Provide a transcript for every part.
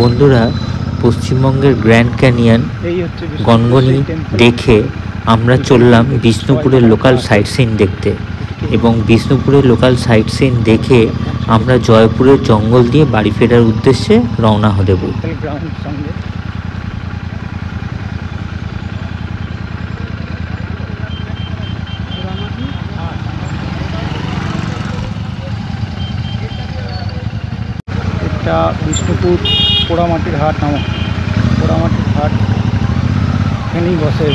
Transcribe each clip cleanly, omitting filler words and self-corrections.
বন্ধুরা, পশ্চিমবঙ্গের grand canyon Gangani দেখে আমরা চললাম বিষ্ণুপুরের লোকাল সাইট সিন দেখতে, এবং বিষ্ণুপুরের লোকাল সাইট সিন দেখে আমরা জয়পুরের জঙ্গল দিয়ে বাড়ি ফেরার উদ্দেশ্যে রওনা দেব। এটা বিষ্ণুপুর পোড়ামাটির হাট নামক পোড়ামাটির হাট, এখানেই বসে।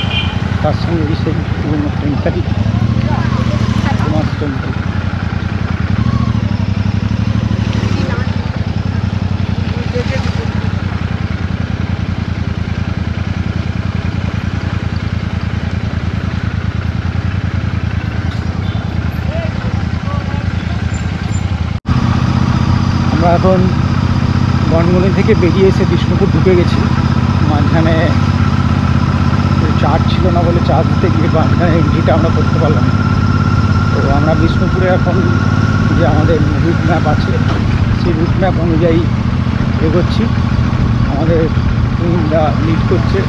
তার সঙ্গে বিশেষ বিভিন্ন টেম্পল। আমরা এখন গনগনি থেকে বেরিয়ে এসে বিষ্ণুপুর ঢুকে গেছি। মাঝখানে চার্জ ছিল না বলে চার্জ দিতে গিয়ে মাঝখানে এন্ট্রিটা আমরা করতে পারলাম না। তো আমরা বিষ্ণুপুরে এখন যে আমাদের রুট ম্যাপ আছে, সেই রুট ম্যাপ অনুযায়ী এগোচ্ছি। আমাদের টিমটা লিড করছে,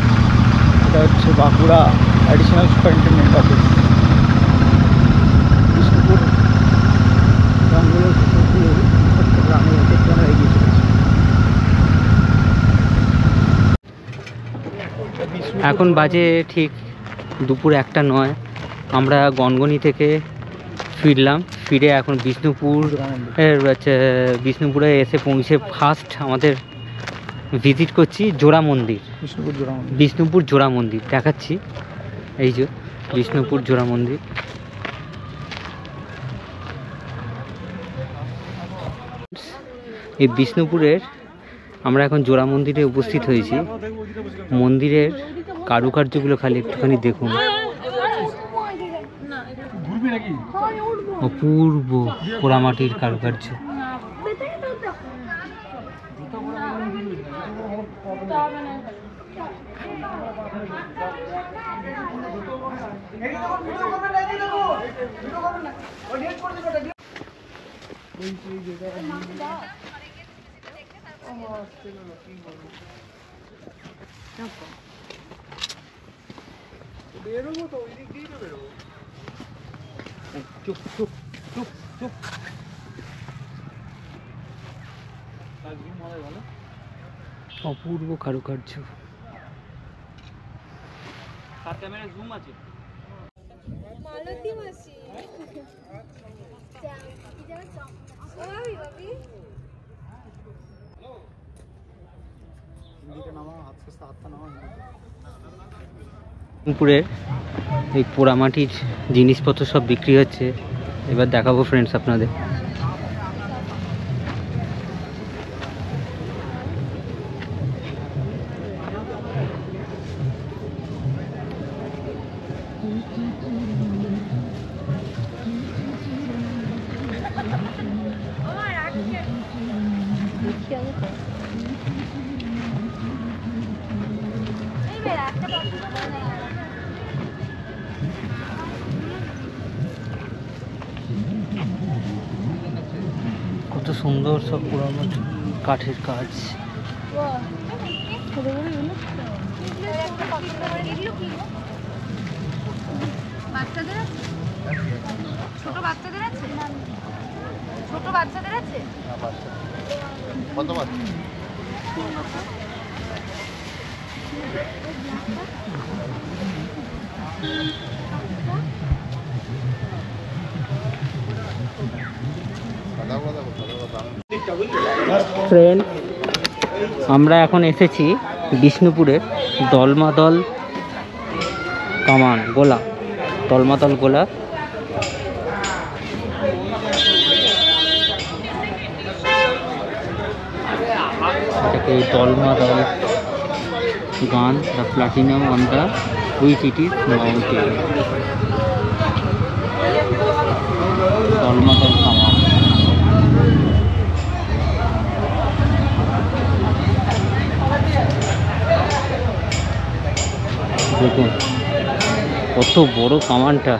এটা হচ্ছে Bankura additional superintendent office. Bishnupur গ্রামে আমরা এগিয়ে চলেছি। এখন বাজে ঠিক দুপুর 1টা 9। আমরা গনগনি থেকে ফিরলাম, ফিরে এখন বিষ্ণুপুরে এসে পৌঁছে ফার্স্ট আমাদের ভিজিট করছি জোড়া মন্দির। বিষ্ণুপুর জোড়া মন্দির দেখাচ্ছি, এই যে বিষ্ণুপুর জোড়া মন্দির। এই বিষ্ণুপুরের আমরা এখন জোড়া মন্দিরে উপস্থিত হয়েছি। মন্দিরের কারুকার্যগুলো খালি একটুখানি দেখুন, অপূর্ব পোড়ামাটির কারুকার্য। অপূর্ব কারুকার্য। বিষ্ণুপুরের এই পোড়ামাটির জিনিসপত্র সব বিক্রি হচ্ছে, এবার দেখাবো ফ্রেন্ডস আপনাদের। কত সুন্দর সব পুরানো কাঠের কাজ। ছোট বাচ্চাদের আছে, ছোট বাচ্চাদের আছে। কত বাচ্চা? ফ্রেন্ড, আমরা এখন এসেছি বিষ্ণুপুরের দলমাদল কামান গোলা, দলমাদল গোলা। এটাকে দলমাদল গান, the platinum on the which it is mountain. Dalmadal কামান। দেখুন কত বড় কামানটা।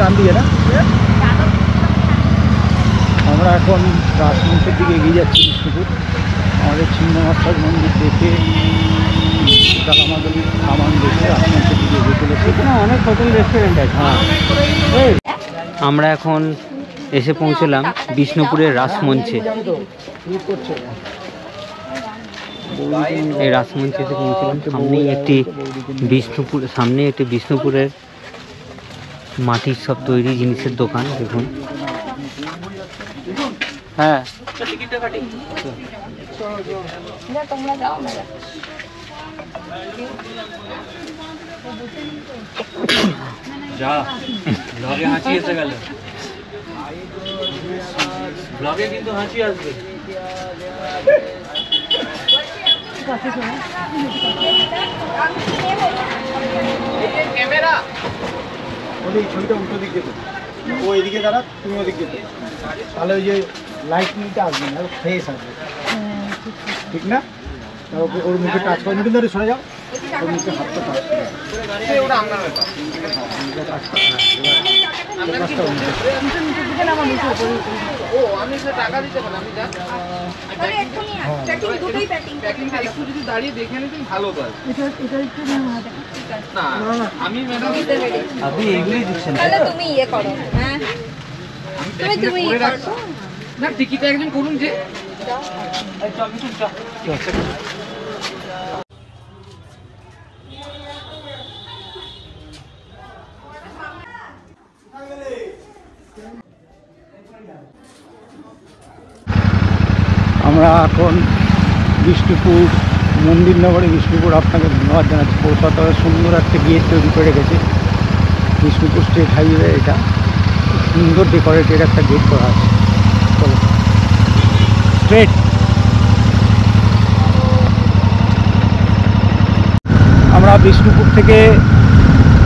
ডান দিয়ে না আমরা এখন রাসমঞ্চের দিকে এগিয়ে যাচ্ছি বিষ্ণুপুর। আমাদের ছিন্নমস্তার মন্দির দেখে কালামাদলি সামান দেখে রাসমঞ্চের দিকে এগিয়ে চলেছে। এখানে অনেক হোটেল রেস্টুরেন্ট আছে। আমরা এখন এসে পৌঁছলাম বিষ্ণুপুরের রাসমঞ্চে। এই রাসমঞ্চে এসে পৌঁছলাম। সামনে একটি বিষ্ণুপুরের মাটির সব তৈরি জিনিসের দোকান দেখুন। হ্যাঁ যা ব্লগে হাসি এসে গেল, ব্লগে কিন্তু হাসি আসবে। ক্যামেরা ওই ছবিটা উল্টো দিক যেতে, ও এদিকে দাঁড়া, তুমি ওদিক যেতে, তাহলে ওই যে লাইটনিংটা আসবে না, ফ্রেশ আসবে, ঠিক না? ওর মুখে টাচ করে মিটিং ধরে সরে যাও, ওর মুখে হাতটা টাচ করে দাঁড়িয়ে দেখে নিতেন ভালো তো। আমি ম্যাডাম আপনি এইগুলোই দিচ্ছেন তাহলে তুমি ইয়ে করো। হ্যাঁ তুমি ইয়ে করো না, টিকিটটা একজন করুন যে আমরা এখন বিষ্ণুপুর মন্দির নগরে। বিষ্ণুপুর আপনাকে ধন্যবাদ জানাচ্ছি, পৌরসভা সুন্দর একটা গেট তৈরি করে রেখেছে। বিষ্ণুপুর স্টেট হাইওয়ে, এটা খুব সুন্দর ডেকোরেটেড একটা গেট করা আছে। চলো স্ট্রেট। আমরা বিষ্ণুপুর থেকে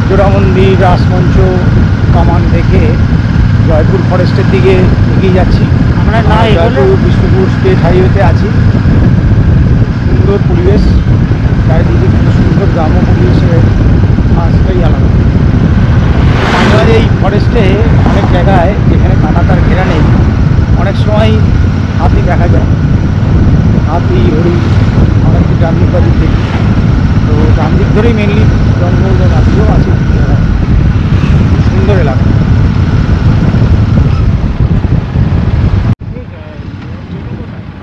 জোড়া মন্দির, রাসমঞ্চ, কামান দেখে জয়পুর ফরেস্টের দিকে এগিয়ে যাচ্ছি। আমরা জয়পুর বিষ্ণুপুর স্টেট হাইওয়েতে আছি। সুন্দর পরিবেশ, চারিদিকে খুব সুন্দর গ্রাম্য পরিবেশের আসটাই আলাদা। আমাদের এই ফরেস্টে অনেক জায়গায় যেখানে কাঁটাতার ঘেরা নেই, অনেক সময় হাতি দেখা যায়। হাতি, হরিণ, অনেক ডান দিক বাদিক দেখি। তো ডান দিক ধরেই মেনলি জঙ্গল, হাতিও আছে। সুন্দর এলাকা।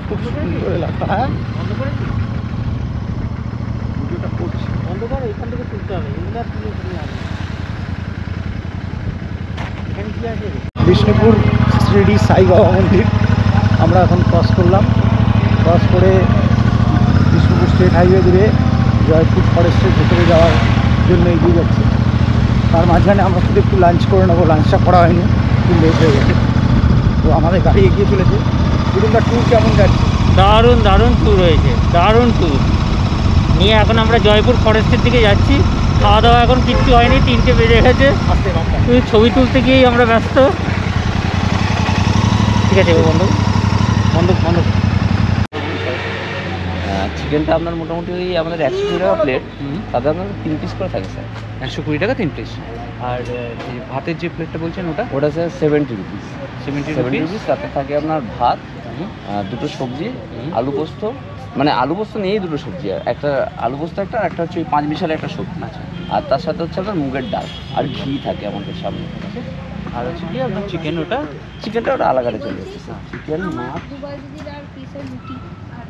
খুব সুন্দর এলাকা। হ্যাঁ ভিডিওটা করছি, বন্ধ করে এখান থেকে তুলতে হবে। বিষ্ণুপুর শ্রীডি সাই বাবা মন্দির আমরা এখন ক্রস করলাম। ক্রস করে বিষ্ণুপুর স্টেট হাইওয়ে ধরে জয়পুর ফরেস্টের ভেতরে যাওয়ার জন্য এগিয়ে যাচ্ছে। তার মাঝখানে আমরা শুধু একটু লাঞ্চ করে নেবো। লাঞ্চটা করা হয়নি, খুব লেট হয়ে গেছে। তো আমাদের গাড়ি এগিয়ে চলেছে। দুদিনকার ট্যুর কেমন যাচ্ছে? দারুণ দারুণ ট্যুর হয়েছে, দারুণ ট্যুর নিয়ে এখন আমরা জয়পুর ফরেস্টের দিকে যাচ্ছি। খাওয়া দাওয়া এখন কিচ্ছু হয়নি, 3টে বেজে গেছে। শুধু ছবি তুলতে গিয়েই আমরা ব্যস্ত। ঠিক আছে বন্ধু, বন্ধু বন্ধু। চিকেনটা আপনার মোটামুটি ওই আমাদের 120 টাকা প্লেট, তাতে আপনার 3 পিস করে থাকে স্যার। 120 টাকা 3 পিস। আর ভাতের যে প্লেটটা বলছেন ওটা স্যার 70 রুপিস। 70 রুপিস। তাতে থাকে আপনার ভাত, দুটো সবজি, আলু পোস্ত, মানে আলু পোস্ত নিয়েই দুটো সবজি, আর একটা আলু পোস্ত একটা, আর একটা হচ্ছে ওই 5 মিশালে একটা সবজি। আচ্ছা। আর তার সাথে হচ্ছে আপনার মুগের ডাল আর ঘি থাকে আমাদের সামনে। আর হচ্ছে কি আপনার চিকেন, চিকেনটা ওটা আলাদা চলে যাচ্ছে স্যার। চিকেন, মাছ, দুবার যদি আর পিসের রুটি আর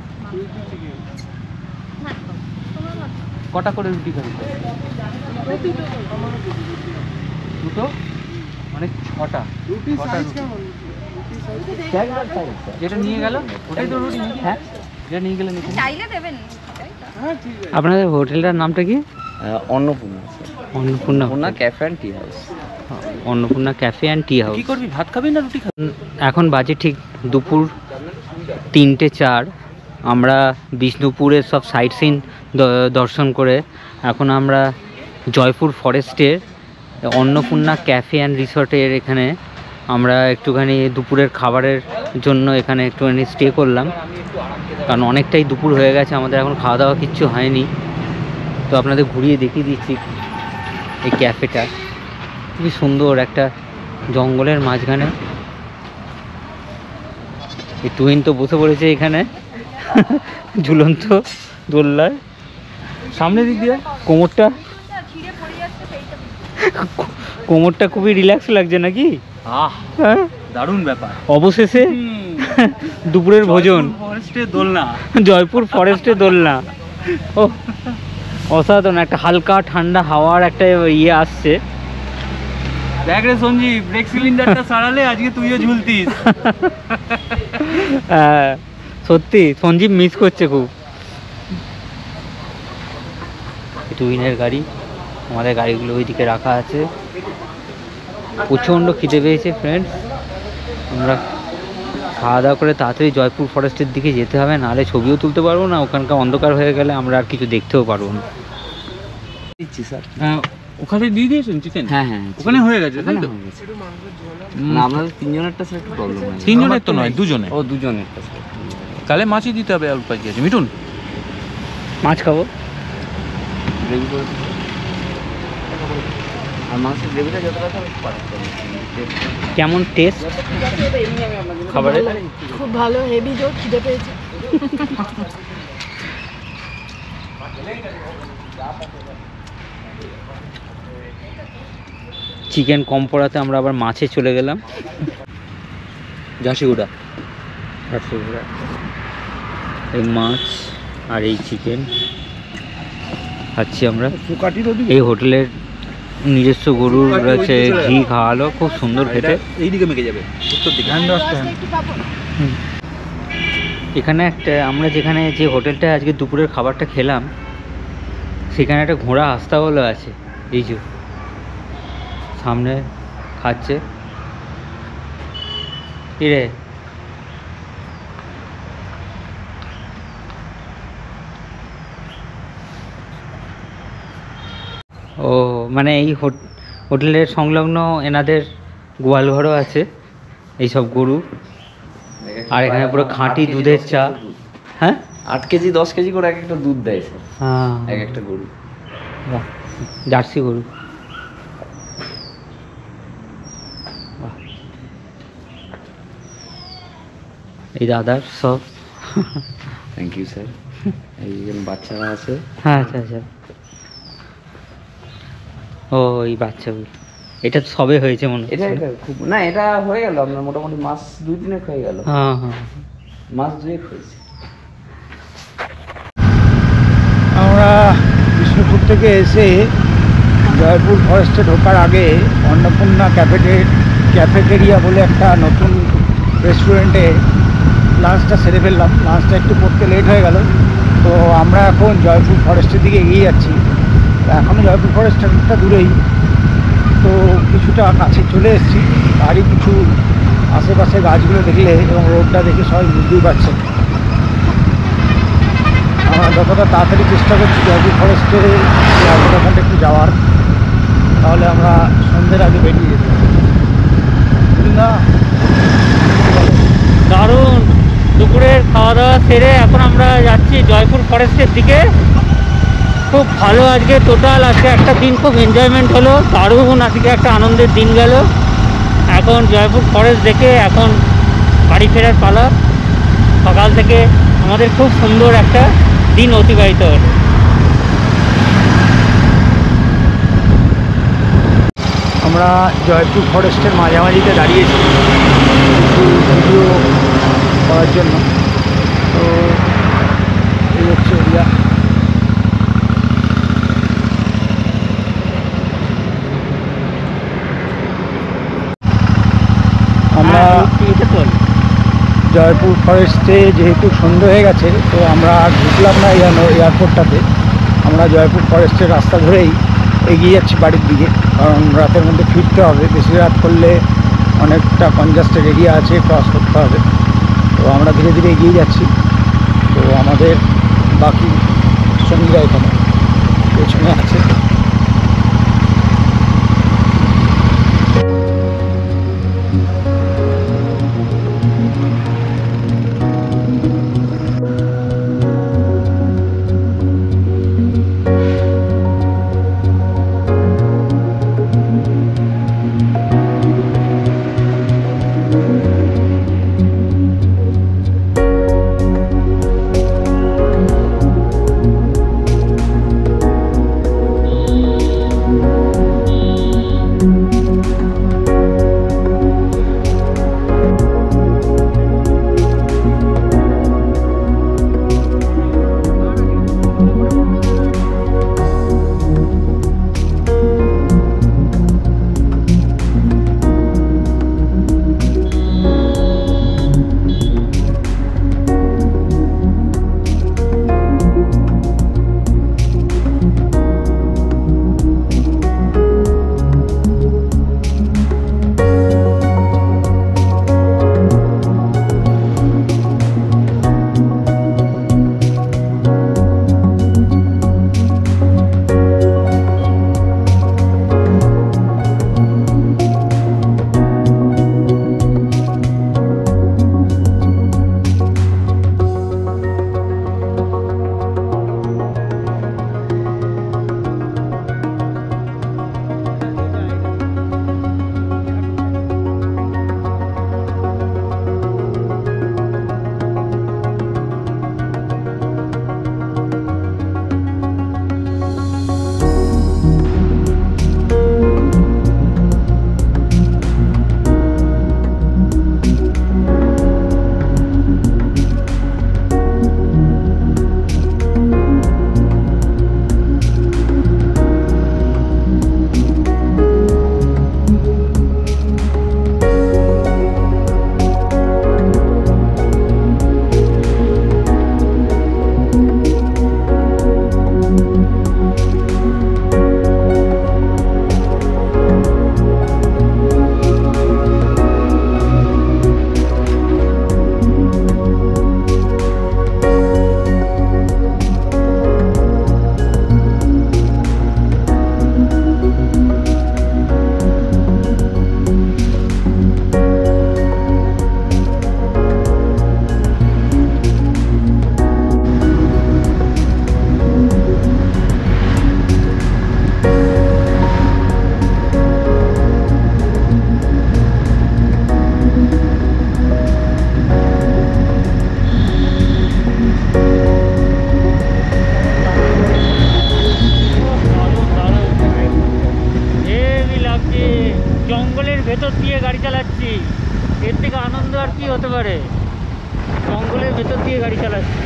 কটা করে রুটি খাবেন? দুটো, মানে 6টা রুটি। যেটা নিয়ে গেল ওটাই তো রুটি নাকি? হ্যাঁ যেটা নিয়ে গেলে নাকি? চাইলে দেবেন। আপনাদের হোটেলটার নামটা কি? Annapurna Annapurna Annapurna cafe and tea house. Annapurna cafe and tea house. কি করবি, ভাত খাবি না রুটি খাবি? এখন বাজে ঠিক দুপুর 3:04। আমরা বিষ্ণুপুরের সব সাইট সিন দর্শন করে এখন আমরা জয়পুর ফরেস্টের অন্নপূর্ণা ক্যাফে অ্যান্ড রিসর্টের এখানে আমরা একটুখানি দুপুরের খাবারের জন্য এখানে একটুখানি স্টে করলাম, কারণ অনেকটাই দুপুর হয়ে গেছে, আমাদের এখন খাওয়া দাওয়া কিচ্ছু হয়নি। তো আপনাদের ঘুরিয়ে দেখিয়ে দিচ্ছি এই ক্যাফেটা। খুবই সুন্দর, একটা জঙ্গলের মাঝখানে। এই টুইন তো বসে পড়েছে এখানে ঝুলন্ত দোলনায়, সামনের দিক দিয়ে কোমরটা খুবই রিল্যাক্স লাগছে নাকি? হ্যাঁ, দারুণ ব্যাপার। অবশেষে দুপুরের ভোজন ফরেস্টে দোলনা। জয়পুর ফরেস্টে দোলনা। ও অসাধারণ, একটা হালকা ঠান্ডা হাওয়ার একটা ইয়ে আসছে। দেখ রে সঞ্জীব, ব্রেক সিলিন্ডারটা সারালে আজকে তুইও ঝুলতিস। হ্যাঁ, সত্যি সঞ্জীব মিস করছে খুব। টুইনের গাড়ি, আমাদের গাড়িগুলো ওইদিকে রাখা আছে। প্রচণ্ড খিদে পেয়েছে ফ্রেন্ডস, আমরা খাওয়া দাওয়া করে তাড়াতাড়ি জয়পুর ফরেস্টের দিকে যেতে হবে, নাহলে ছবিও তুলতে পারবো না, ওখানকার অন্ধকার হয়ে গেলে আমরা আর কিছু দেখতেও পারবো না। দিচ্ছি স্যার। ওখানে দিয়ে দিয়েছেন চিকেন? হ্যাঁ হ্যাঁ, ওখানে হয়ে গেছে তাই তো? না, আমাদের তিনজনেরটা স্যার একটু প্রবলেম হয়। তিনজনের তো নয়, দুজনে। ও দুজনেরটা স্যার। তাহলে মাছই দিতে হবে, অল্প কি আছে। মিঠুন মাছ খাবো। গ্রেভি করে দিন। আর মাংসের গ্রেভিটা যতটা খাবে পারফেক্ট। কেমন টেস্ট খাবারের? খুব ভালো, হেভি জোর খিদে পেয়েছে। চিকেন কম পড়াতে আমরা আবার মাছে চলে গেলাম। ঝাঁসিগুড়া। এই মাছ আর এই চিকেন খাচ্ছি আমরা। সুকাটিরও দিবি? এই হোটেলের নিজস্ব গরুর আছে, ঘি খাওয়ালো, খুব সুন্দর খেতে। এইদিকে মেখে যাবে, উত্তর দিকে। এখানে একটা আমরা যেখানে যে হোটেলটা আজকে দুপুরের খাবারটা খেলাম, সেখানে একটা ঘোড়া আস্তাবলও আছে। এই যে সামনে খাচ্ছে। রে ও, মানে এই হোটেলের সংলগ্ন এনাদের গোয়ালঘরও আছে, এইসব গরু। আর এখানে পুরো খাঁটি দুধের চা। হ্যাঁ, 8 কেজি 10 কেজি করে এক একটা দুধ দেয় স্যার, হ্যাঁ, এক একটা গরু। বাহ, জার্সি গরু। বাহ। এই দাদার সব। Thank you sir. এই বাচ্চারা আছে। হ্যাঁ, আচ্ছা আচ্ছা। ও, এই বাচ্চাগুলো, এটা তো সবে হয়েছে মনে এটা হচ্ছে। এটা খুব না, এটা হয়ে গেল আপনার মোটামুটি মাস 2-3 হয়ে গেল। হ্যাঁ হ্যাঁ, মাস 2 হয়েছে। আমরা বিষ্ণুপুর থেকে এসে জয়পুর ফরেস্টে ঢোকার আগে অন্নপূর্ণা ক্যাফেটেরিয়া বলে একটা নতুন রেস্টুরেন্টে লাঞ্চটা সেরে ফেললাম। লাঞ্চটা একটু করতে লেট হয়ে গেল, তো আমরা এখন জয়পুর ফরেস্টের দিকে এগিয়ে যাচ্ছি। এখনও জয়পুর ফরেস্ট একটা দূরেই, তো কিছুটা কাছে চলে এসেছি। তারই কিছু আশেপাশে গাছগুলো দেখলে এবং রোডটা দেখে সবাই বুঝতেই পারছে। আমরা যতটা তাড়াতাড়ি চেষ্টা করছি জয়পুর ফরেস্টে ওখানটা একটু যাওয়ার, তাহলে আমরা সন্ধ্যের আগে বেরিয়ে যেতে না। দারুণ। দুপুরের খাওয়া দাওয়া সেরে এখন আমরা যাচ্ছি জয়পুর ফরেস্টের দিকে। খুব ভালো আজকে টোটাল, আজকে একটা দিন খুব এনজয়মেন্ট হলো, দারুণ আজকে একটা আনন্দের দিন গেল। এখন জয়পুর ফরেস্ট দেখে এখন বাড়ি ফেরার পালা। সকাল থেকে আমাদের খুব সুন্দর একটা দিন অতিবাহিত হলো। আমরা জয়পুর ফরেস্টের মাঝামাঝিতে দাঁড়িয়েছি কিছু ভিডিও করার জন্য। তো এই হচ্ছে এরিয়া। আমরা এটা তো জয়পুর ফরেস্টে যেহেতু সন্ধ্যে হয়ে গেছে, তো আমরা আর ঢুকলাম না এয়ারপোর্টটাতে। আমরা জয়পুর ফরেস্টের রাস্তা ধরেই এগিয়ে যাচ্ছি বাড়ির দিকে, কারণ রাতের মধ্যে ফিরতে হবে। বেশি রাত করলে অনেকটা কনজাস্টেড এরিয়া আছে, ক্রস করতে হবে। তো আমরা ধীরে ধীরে এগিয়ে যাচ্ছি। তো আমাদের বাকি সঙ্গীরা এখানে পেছনে আছে। জঙ্গলের ভেতর দিয়ে গাড়ি চালাচ্ছি, এর থেকে আনন্দ আর কি হতে পারে। জঙ্গলের ভেতর দিয়ে গাড়ি চালাচ্ছি।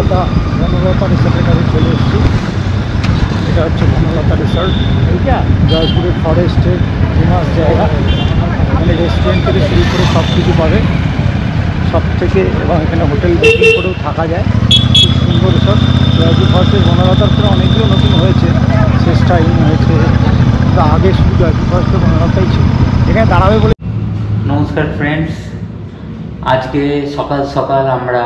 বনলতা রিসর্টের কাছে চলে এসেছি। এটা হচ্ছে বনলতা রিসর্ট, এইটা জয়পুরের ফরেস্টের ফেমাস জায়গা। এখানে রেস্টুরেন্ট থেকে শুরু করে সব কিছু পাবে সব থেকে, এবং এখানে হোটেল বুকিং করেও থাকা যায়। খুব সুন্দর রিসর্ট। জয়পুর ফরেস্টের বনলতার পরে অনেকগুলো নতুন হয়েছে, চেষ্টা হয়েছে, কিন্তু আগে শুধু জয়পুর ফরেস্টের বনলতাই ছিল। এখানে দাঁড়াবে বলে। নমস্কার ফ্রেন্ডস, আজকে সকাল সকাল আমরা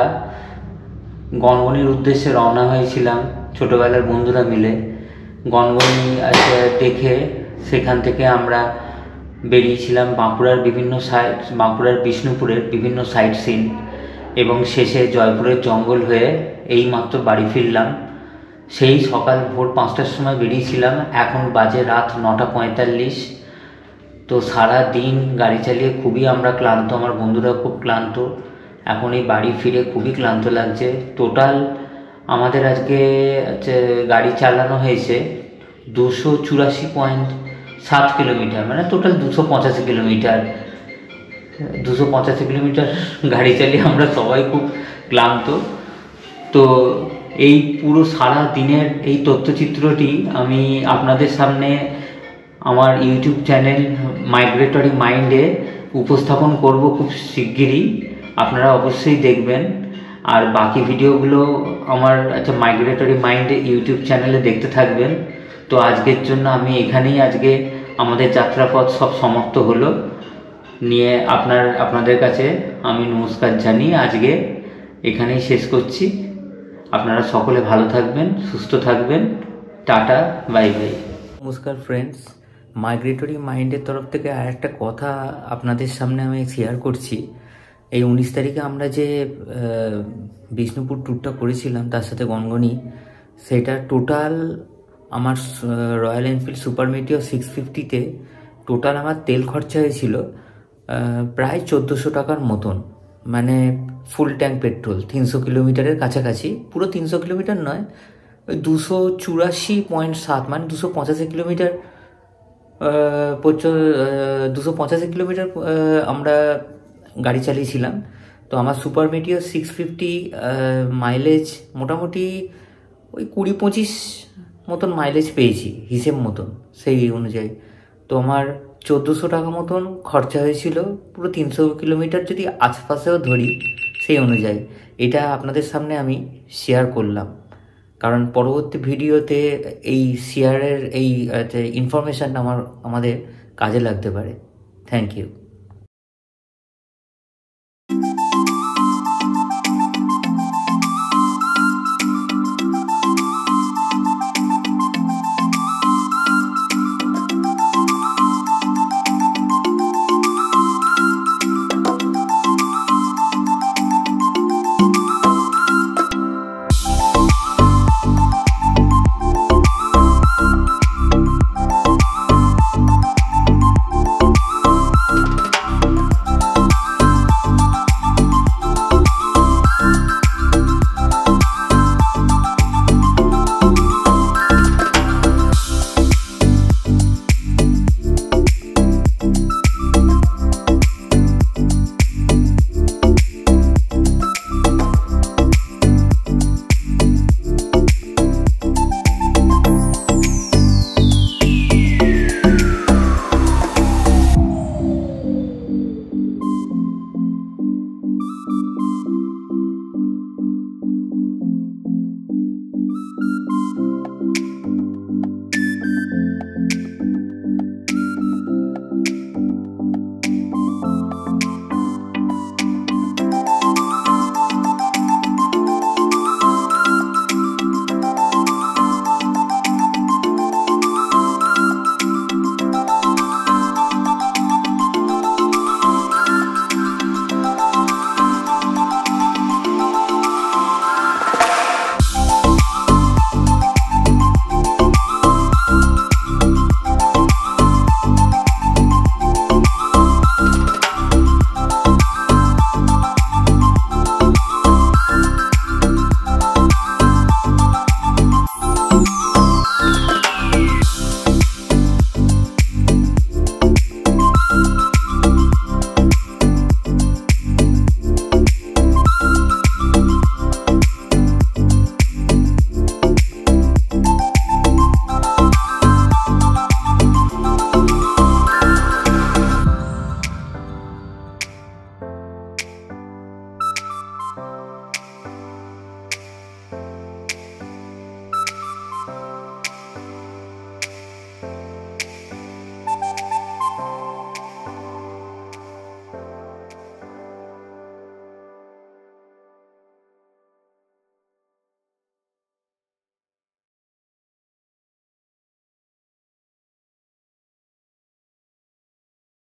গনগনির উদ্দেশ্যে রওনা হয়েছিলাম ছোটোবেলার বন্ধুরা মিলে। গনগনি দেখে সেখান থেকে আমরা বেরিয়েছিলাম বাঁকুড়ার বিষ্ণুপুরের বিভিন্ন সাইট সিন, এবং শেষে জয়পুরের জঙ্গল হয়ে এইমাত্র বাড়ি ফিরলাম। সেই সকাল ভোর 5টার সময় বেরিয়েছিলাম, এখন বাজে রাত 9:45। তো সারা দিন গাড়ি চালিয়ে খুবই আমরা ক্লান্ত, আমার বন্ধুরা খুব ক্লান্ত। এখন এই বাড়ি ফিরে খুবই ক্লান্ত লাগছে। টোটাল আমাদের আজকে গাড়ি চালানো হয়েছে 284.7 কিলোমিটার, মানে টোটাল 285 কিলোমিটার। 285 কিলোমিটার গাড়ি চালিয়ে আমরা সবাই খুব ক্লান্ত। তো এই পুরো সারা দিনের এই তথ্যচিত্রটি আমি আপনাদের সামনে আমার ইউটিউব চ্যানেল মাইগ্রেটরি মাইন্ডে উপস্থাপন করব খুব শিগগিরই, আপনারা অবশ্যই দেখবেন। আর বাকি ভিডিওগুলো আমার মাইগ্রেটরি মাইন্ড ইউটিউব চ্যানেলে দেখতে থাকবেন। তো আজকের জন্য আমি এখানেই আজকে আমাদের যাত্রাপথ সব সমাপ্ত হলো নিয়ে আপনাদের কাছে আমি নমস্কার জানিয়ে আজকে এখানেই শেষ করছি। আপনারা সকলে ভালো থাকবেন, সুস্থ থাকবেন। Tata, bye bye. নমস্কার ফ্রেন্ডস, মাইগ্রেটরি মাইন্ডের তরফ থেকে আর একটা কথা আপনাদের সামনে আমি শেয়ার করছি। এই 19 তারিখে আমরা যে বিষ্ণুপুর ট্যুরটা করেছিলাম তার সাথে গনগনি, সেটা টোটাল আমার রয়্যাল এনফিল্ড সুপার মেটিও 650-তে টোটাল আমার তেল খরচা হয়েছিল প্রায় 1400 টাকার মতন, মানে ফুল ট্যাঙ্ক পেট্রোল 300 কিলোমিটারের কাছাকাছি। পুরো 300 কিলোমিটার নয়, ওই 284.7, মানে 285 কিলোমিটার 285 কিলোমিটার আমরা গাড়ি চালিয়েছিলাম। তো আমার সুপার মেটিও 650 মাইলেজ মোটামুটি ওই 20-25 মতন মাইলেজ পেয়েছি হিসেব মতন সেই অনুযায়ী। তো আমার 1400 টাকা মতন খরচা হয়েছিল পুরো 300 কিলোমিটার যদি আশপাশেও ধরি সেই অনুযায়ী। এটা আপনাদের সামনে আমি শেয়ার করলাম, কারণ পরবর্তী ভিডিওতে এই শেয়ারের এই ইনফরমেশানটা আমাদের কাজে লাগতে পারে। Thank you.